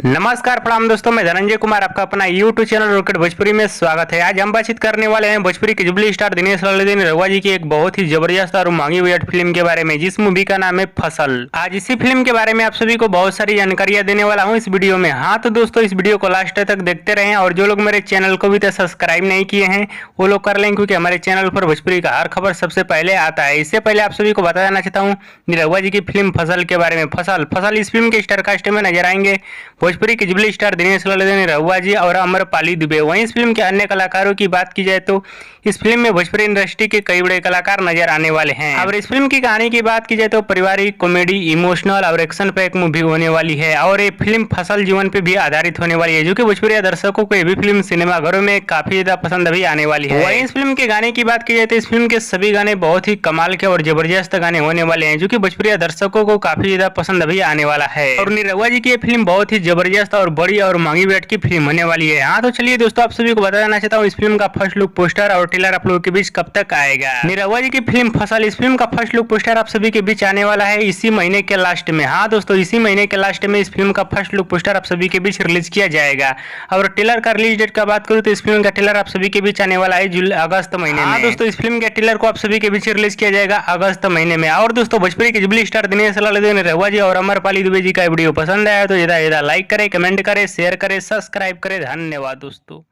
नमस्कार प्रणाम दोस्तों, मैं धनंजय कुमार आपका अपना यूट्यूब चैनल रॉकेट भोजपुरी में स्वागत है। आज हम बातचीत करने वाले हैं भोजपुरी के जुबली स्टार दिनेश लाल रहुआ जी की एक बहुत ही जबरदस्त और महंगी वेट फिल्म के बारे में, जिस मूवी का नाम है फसल। आज इसी फिल्म के बारे में आप सभी को बहुत सारी जानकारियां देने वाला हूँ इस वीडियो में। हाँ तो दोस्तों, इस वीडियो को लास्ट तक देखते रहें और जो लोग मेरे चैनल को भी तक सब्सक्राइब नहीं किए हैं वो लोग कर लें, क्योंकि हमारे चैनल पर भोजपुरी का हर खबर सबसे पहले आता है। इससे पहले आप सभी को बता देना चाहता हूँ रहुआ जी की फिल्म फसल के बारे में। फसल इस फिल्म के स्टार कास्ट में नजर आएंगे भोजपुरी के जुबली स्टार दिनेश लाल रहुआ जी और अमरपाली दुबे। वहीं इस फिल्म के अन्य कलाकारों की बात की जाए तो इस फिल्म में भोजपुरी इंडस्ट्री के कई बड़े कलाकार नजर आने वाले हैं। और इस फिल्म की कहानी की बात की जाए तो पारिवारिक, कॉमेडी, इमोशनल और एक्शन पैक मूवी होने वाली है। और ये फिल्म फसल जीवन पे भी आधारित होने वाली है, जो कि भोजपुरी दर्शकों को ये भी फिल्म सिनेमाघरों में काफी ज्यादा पसंद भी आने वाली है। वहीं इस फिल्म के गाने की बात की जाए तो इस फिल्म के सभी गाने बहुत ही कमाल के और जबरदस्त गाने होने वाले हैं, जो कि भोजपुरी दर्शकों को काफी ज्यादा पसंद भी आने वाला है। और रहुआ जी की ये फिल्म बहुत ही जबरदस्त और बड़ी और महंगी वेट की फिल्म होने वाली है। हाँ तो चलिए दोस्तों, आप सभी को बता देना चाहता हूँ इस फिल्म का फर्स्ट लुक पोस्टर और ट्रेलर आप लोगों के बीच कब तक आएगा। रहुआ जी की फिल्म फसल, इस फिल्म का फर्स्ट लुक पोस्टर आप सभी के बीच आने वाला है इसी महीने के लास्ट में। हाँ दोस्तों, इसी महीने के लास्ट में इस फिल्म का फर्स्ट लुक पोस्टर आप सभी के बीच रिलीज किया जाएगा। और ट्रेलर का रिलीज डेट का बात करूँ तो इस फिल्म का ट्रेलर आप सभी के बीच आने वाला है अगस्त महीने में। दोस्तों, इस फिल्म के ट्रेलर को आप सभी के बीच रिलीज किया जाएगा अगस्त महीने में। और दोस्तों, भोजपुरी के जुबली स्टार दिनेश लाल रहुआ जी और अमरपाली दुबे जी का वीडियो पसंद आया तो ज्यादा लाइक करें, कमेंट करें, शेयर करें, सब्सक्राइब करें। धन्यवाद दोस्तों।